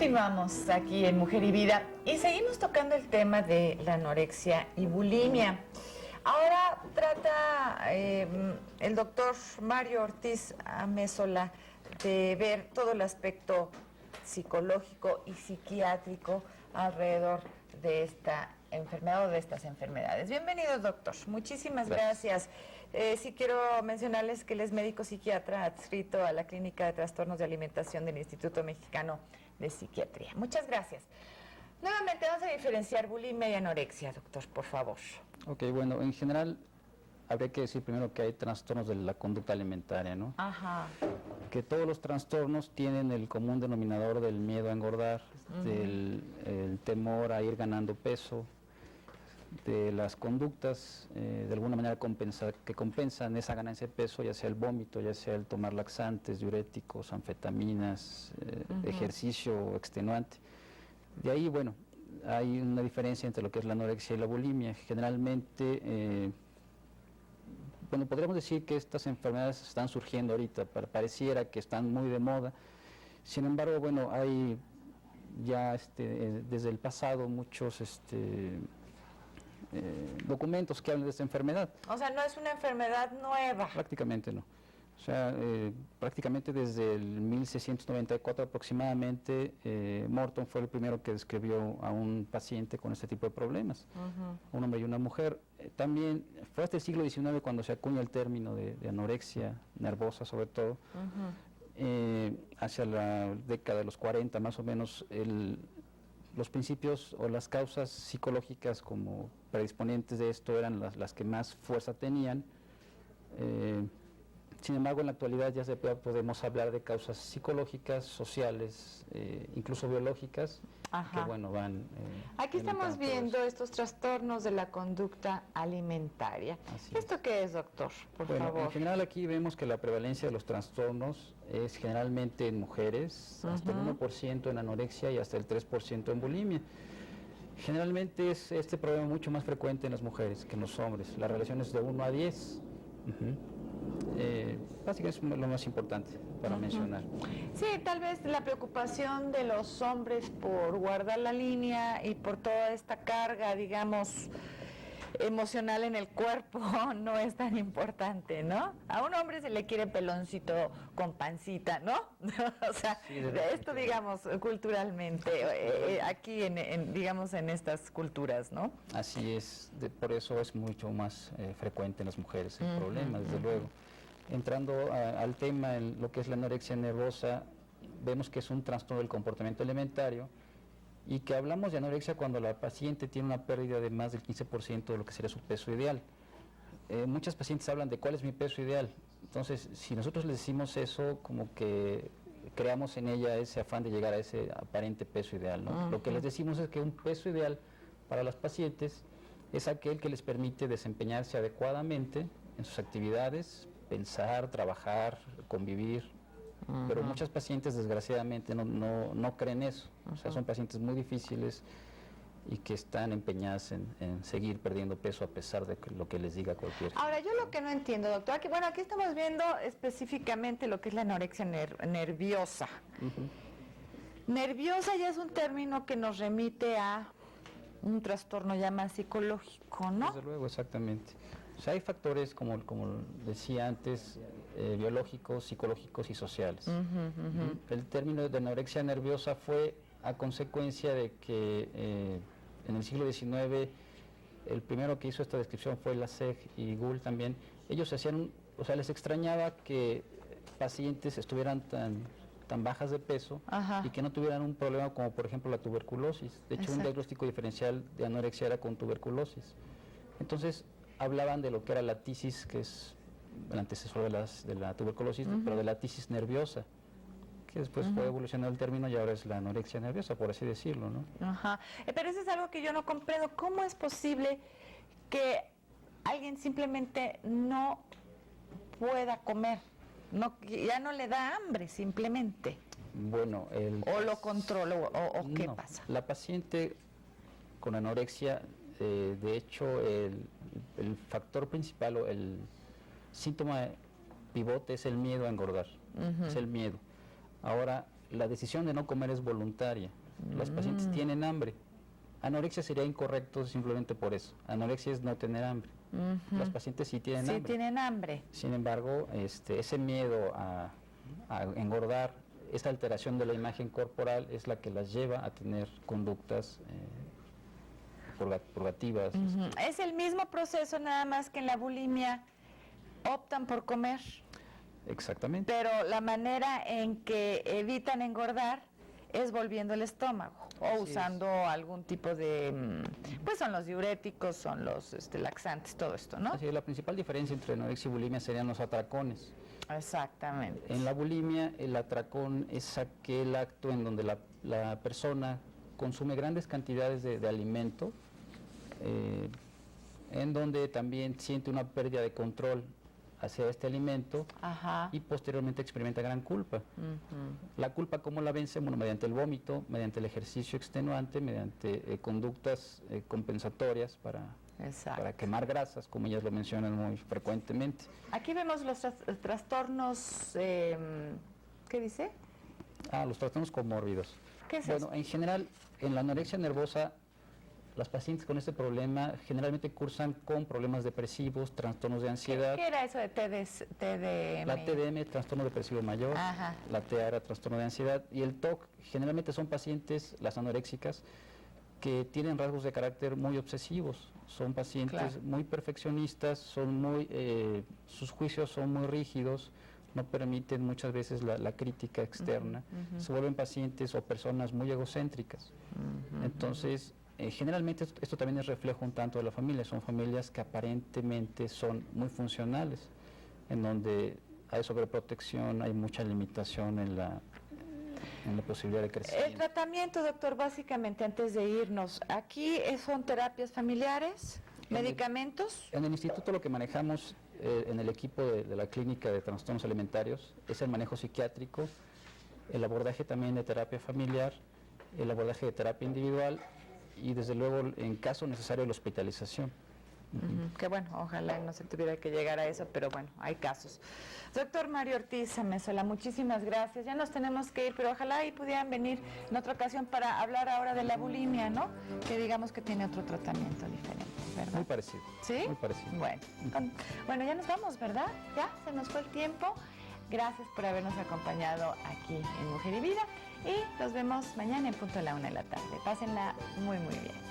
Continuamos aquí en Mujer y Vida y seguimos tocando el tema de la anorexia y bulimia. Ahora trata el doctor Mario Ortiz Amézola de ver todo el aspecto psicológico y psiquiátrico alrededor de esta enfermedad o de estas enfermedades. Bienvenido, doctor. Muchísimas gracias. Sí quiero mencionarles que él es médico psiquiatra adscrito a la Clínica de Trastornos de Alimentación del Instituto Mexicano de Psiquiatría. Muchas gracias. Nuevamente vamos a diferenciar bulimia y anorexia, doctor, por favor. Ok, bueno, en general habría que decir primero que hay trastornos de la conducta alimentaria, ¿no? Ajá. Que todos los trastornos tienen el común denominador del miedo a engordar, del el temor a ir ganando peso, de las conductas de alguna manera que compensan esa ganancia de peso, ya sea el vómito, ya sea el tomar laxantes, diuréticos, anfetaminas, ejercicio extenuante. De ahí, bueno, hay una diferencia entre lo que es la anorexia y la bulimia. Generalmente, bueno, podríamos decir que estas enfermedades están surgiendo ahorita, pareciera que están muy de moda. Sin embargo, bueno, hay ya desde el pasado muchos documentos que hablan de esta enfermedad. O sea, no es una enfermedad nueva. Prácticamente no. O sea, prácticamente desde el 1694 aproximadamente, Morton fue el primero que describió a un paciente con este tipo de problemas, un hombre y una mujer. También fue hasta el siglo XIX cuando se acuña el término de anorexia nervosa, sobre todo. Hacia la década de los 40 más o menos, los principios o las causas psicológicas como predisponentes de esto eran las que más fuerza tenían. Sin embargo, en la actualidad ya podemos hablar de causas psicológicas, sociales, incluso biológicas, que bueno, van... Aquí estamos viendo estos trastornos de la conducta alimentaria. Así ¿Esto qué es, doctor? Por favor. En general aquí vemos que la prevalencia de los trastornos es generalmente en mujeres, hasta el 1% en anorexia y hasta el 3% en bulimia. Generalmente es este problema mucho más frecuente en las mujeres que en los hombres. La relación es de 1 a 10. Básicamente es lo más importante para mencionar. Sí, tal vez la preocupación de los hombres por guardar la línea y por toda esta carga, digamos, emocional en el cuerpo no es tan importante, ¿no? A un hombre se le quiere peloncito con pancita, ¿no? O sea, sí, esto digamos culturalmente, aquí digamos en estas culturas, ¿no? Así es, por eso es mucho más frecuente en las mujeres el problema, desde luego. Entrando al tema, en lo que es la anorexia nervosa, vemos que es un trastorno del comportamiento alimentario y que hablamos de anorexia cuando la paciente tiene una pérdida de más del 15% de lo que sería su peso ideal. Muchas pacientes hablan de cuál es mi peso ideal. Entonces, si nosotros les decimos eso, como que creamos en ella ese afán de llegar a ese aparente peso ideal, ¿no? Lo que les decimos es que un peso ideal para las pacientes es aquel que les permite desempeñarse adecuadamente en sus actividades, pensar, trabajar, convivir. Pero muchas pacientes desgraciadamente no creen eso. O sea, son pacientes muy difíciles y que están empeñadas en seguir perdiendo peso a pesar de lo que les diga cualquier. Ahora, yo lo que no entiendo, doctor, aquí estamos viendo específicamente lo que es la anorexia nerviosa. Nerviosa ya es un término que nos remite a un trastorno ya más psicológico, ¿no? Desde luego, exactamente. O sea, hay factores, como decía antes, biológicos, psicológicos y sociales. El término de anorexia nerviosa fue a consecuencia de que en el siglo XIX el primero que hizo esta descripción fue Laseg y Gould también. Ellos les extrañaba que pacientes estuvieran tan bajas de peso y que no tuvieran un problema como por ejemplo la tuberculosis. De hecho, un diagnóstico diferencial de anorexia era con tuberculosis. Entonces, hablaban de lo que era la tisis, que es el antecesor de la tuberculosis, pero de la tisis nerviosa, que después fue evolucionando el término y ahora es la anorexia nerviosa, por así decirlo, ¿no? Pero eso es algo que yo no comprendo. ¿Cómo es posible que alguien simplemente no pueda comer? Ya no le da hambre, simplemente. Bueno, ¿O lo controla o qué pasa? La paciente con anorexia, de hecho, el factor principal o el síntoma pivote es el miedo a engordar, es el miedo. Ahora, la decisión de no comer es voluntaria. Los pacientes tienen hambre. Anorexia sería incorrecto simplemente por eso. Anorexia es no tener hambre. Los pacientes sí tienen Sí hambre. tienen hambre. Sin embargo, ese miedo a engordar, esa alteración de la imagen corporal es la que las lleva a tener conductas purgativas. Es el mismo proceso, nada más que en la bulimia optan por comer, Exactamente. pero la manera en que evitan engordar es volviendo el estómago o Así usando algún tipo de, pues son los diuréticos, son los laxantes, todo esto, ¿no? Así es, la principal diferencia entre anorexia y bulimia serían los atracones. Exactamente. En la bulimia, el atracón es aquel acto en donde la persona consume grandes cantidades de alimento, en donde también siente una pérdida de control hacia este alimento y posteriormente experimenta gran culpa. La culpa, ¿cómo la vence? Bueno, mediante el vómito, mediante el ejercicio extenuante, mediante conductas compensatorias para quemar grasas, como ellas lo mencionan muy frecuentemente. Aquí vemos los trastornos, ¿qué dice? Los trastornos comórbidos. ¿Qué es Bueno, eso? en general, en la anorexia nervosa, las pacientes con este problema generalmente cursan con problemas depresivos, trastornos de ansiedad. ¿Qué era eso de TDM? La TDM, trastorno depresivo mayor, la TA era trastorno de ansiedad, y el TOC generalmente son pacientes, las anoréxicas, que tienen rasgos de carácter muy obsesivos. Son pacientes muy perfeccionistas, sus juicios son muy rígidos, no permiten muchas veces la crítica externa, se vuelven pacientes o personas muy egocéntricas. Entonces, generalmente esto también es reflejo un tanto de la familia, son familias que aparentemente son muy funcionales, en donde hay sobreprotección, hay mucha limitación en la posibilidad de crecimiento. El tratamiento, doctor, básicamente, antes de irnos, aquí son terapias familiares, medicamentos. En el instituto lo que manejamos en el equipo de la clínica de trastornos alimentarios es el manejo psiquiátrico, el abordaje también de terapia familiar, el abordaje de terapia individual y desde luego en caso necesario la hospitalización. Que bueno, ojalá no se tuviera que llegar a eso, pero bueno, hay casos. Doctor Mario Ortiz Amezola, muchísimas gracias. Ya nos tenemos que ir, pero ojalá y pudieran venir en otra ocasión para hablar ahora de la bulimia, ¿no? Que digamos que tiene otro tratamiento diferente, ¿verdad? Muy parecido. ¿Sí? Muy parecido. Bueno, ya nos vamos, ¿verdad? Ya se nos fue el tiempo. Gracias por habernos acompañado aquí en Mujer y Vida y nos vemos mañana en punto de la 1 de la tarde. Pásenla muy, muy bien.